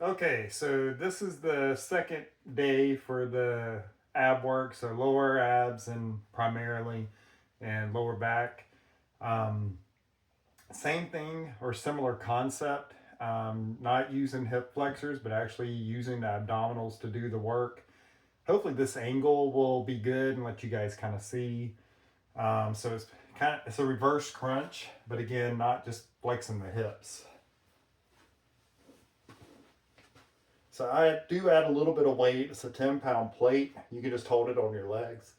Okay, so this is the second day for the ab work, so lower abs and primarily and lower back. Um, Same thing or similar concept, not using hip flexors, but actually using the abdominals to do the work. Hopefully this angle will be good and let you guys kind of see. So it's a reverse crunch, but again, not just flexing the hips. So I do add a little bit of weight. It's a 10-pound plate. You can just hold it on your legs.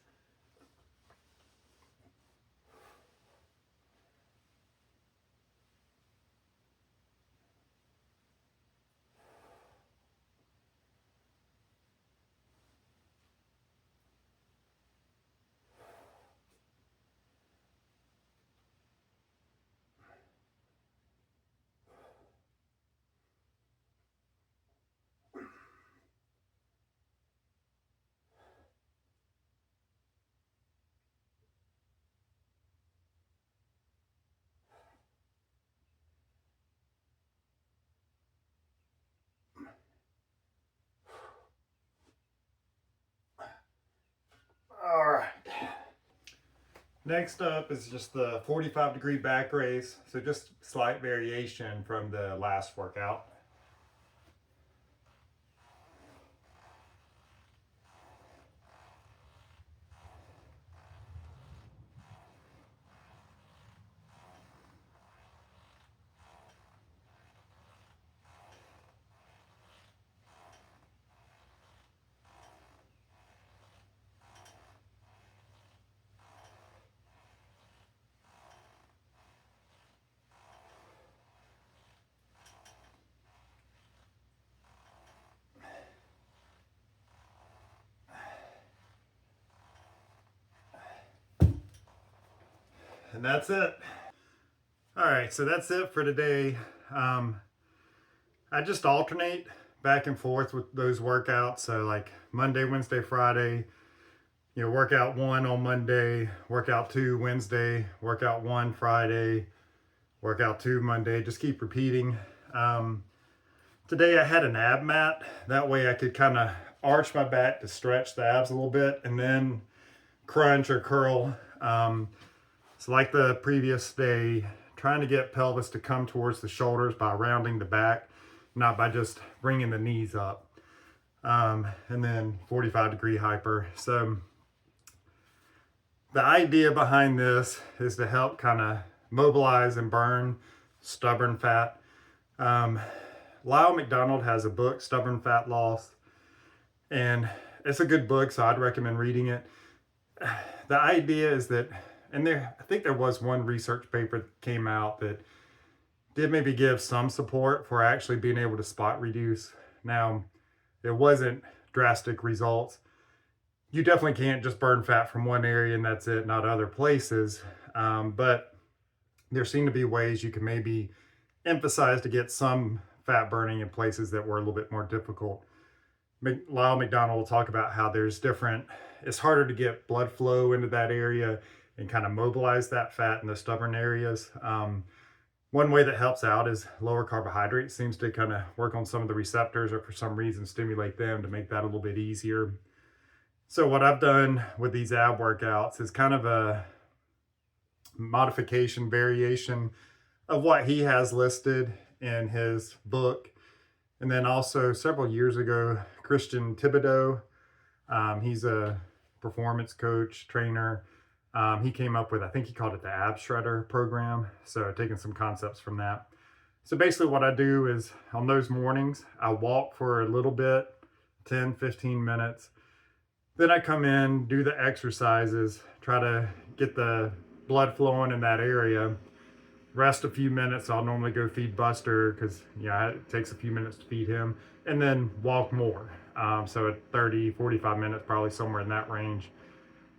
All right. Next up is just the 45-degree back raise. So just slight variation from the last workout. And that's it. All right, so that's it for today. I just alternate back and forth with those workouts. So like Monday, Wednesday, Friday, workout 1 on Monday, workout 2 Wednesday, workout 1 Friday, workout 2 Monday. Just keep repeating. Today I had an ab mat. That way I could kind of arch my back to stretch the abs a little bit and then crunch or curl. So like the previous day, trying to get pelvis to come towards the shoulders by rounding the back, not by just bringing the knees up. And then 45-degree hyper. So the idea behind this is to help kind of mobilize and burn stubborn fat. Lyle McDonald has a book, Stubborn Fat Loss, and it's a good book, so I'd recommend reading it. The idea is that, and I think there was one research paper that came out that did maybe give some support for actually being able to spot reduce. Now, it wasn't drastic results. You definitely can't just burn fat from one area and that's it, not other places. But there seem to be ways you can maybe emphasize to get some fat burning in places that were a little bit more difficult. Lyle McDonald will talk about how it's harder to get blood flow into that area and kind of mobilize that fat in the stubborn areas. One way that helps out is lower carbohydrates seems to kind of work on some of the receptors or for some reason stimulate them to make that a little bit easier. So what I've done with these ab workouts is kind of a modification variation of what he has listed in his book. And then also several years ago, Christian Thibodeau, he's a performance coach, trainer. He came up with, I think he called it the Ab Shredder program. So taking some concepts from that. So basically what I do is on those mornings, I walk for a little bit, 10, 15 minutes. Then I come in, do the exercises, try to get the blood flowing in that area. Rest a few minutes. I'll normally go feed Buster because it takes a few minutes to feed him, and then walk more. So at 30, 45 minutes, probably somewhere in that range.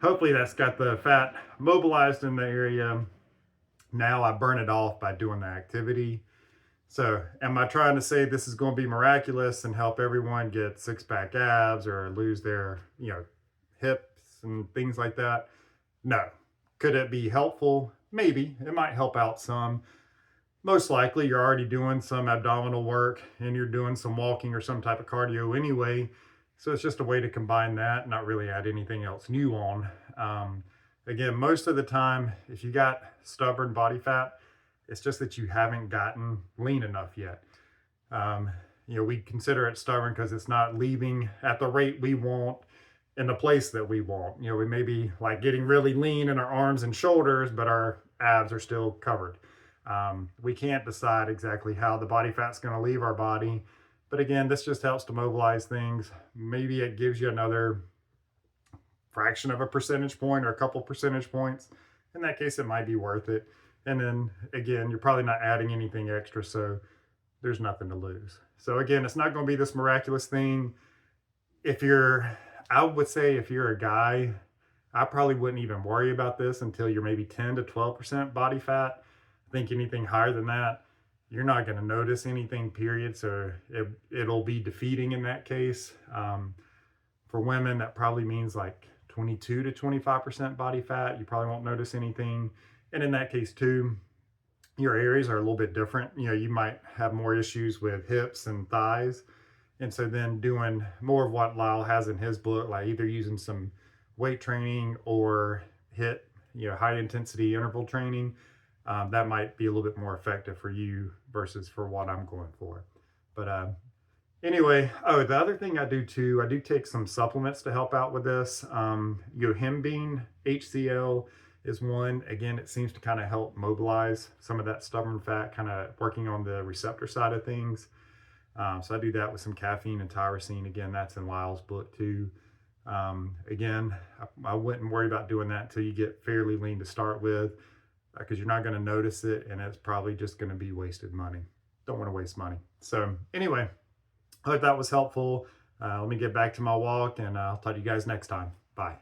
Hopefully that's got the fat mobilized in the area. Now I burn it off by doing the activity. So am I trying to say this is going to be miraculous and help everyone get six-pack abs or lose their, hips and things like that? No. Could it be helpful? Maybe. It might help out some. most likely you're already doing some abdominal work and you're doing some walking or some type of cardio anyway. So it's just a way to combine that, not really add anything else new on. Again, most of the time, if you got stubborn body fat, it's just that you haven't gotten lean enough yet. We consider it stubborn because it's not leaving at the rate we want in the place that we want. We may be like getting really lean in our arms and shoulders, but our abs are still covered. We can't decide exactly how the body fat's going to leave our body. But again, this just helps to mobilize things. Maybe it gives you another fraction of a percentage point or a couple percentage points. In that case, it might be worth it. And then again, you're probably not adding anything extra, so there's nothing to lose. So again, it's not going to be this miraculous thing. I would say if you're a guy, I probably wouldn't even worry about this until you're maybe 10 to 12% body fat. I think anything higher than that, you're not going to notice anything, period. So it'll be defeating in that case. For women, that probably means like 22 to 25% body fat. You probably won't notice anything. And in that case too, your areas are a little bit different. You might have more issues with hips and thighs. And so then doing more of what Lyle has in his book, like either using some weight training or high intensity interval training, that might be a little bit more effective for you versus for what I'm going for. But anyway, the other thing I do too, I do take some supplements to help out with this. Yohimbine HCl is one. Again, it seems to kind of help mobilize some of that stubborn fat, kind of working on the receptor side of things. So I do that with some caffeine and tyrosine. Again, that's in Lyle's book too. Again, I wouldn't worry about doing that until you get fairly lean to start with, because you're not going to notice it, and it's probably just going to be wasted money. Don't want to waste money. So anyway, I hope that was helpful. Let me get back to my walk, and I'll talk to you guys next time. Bye.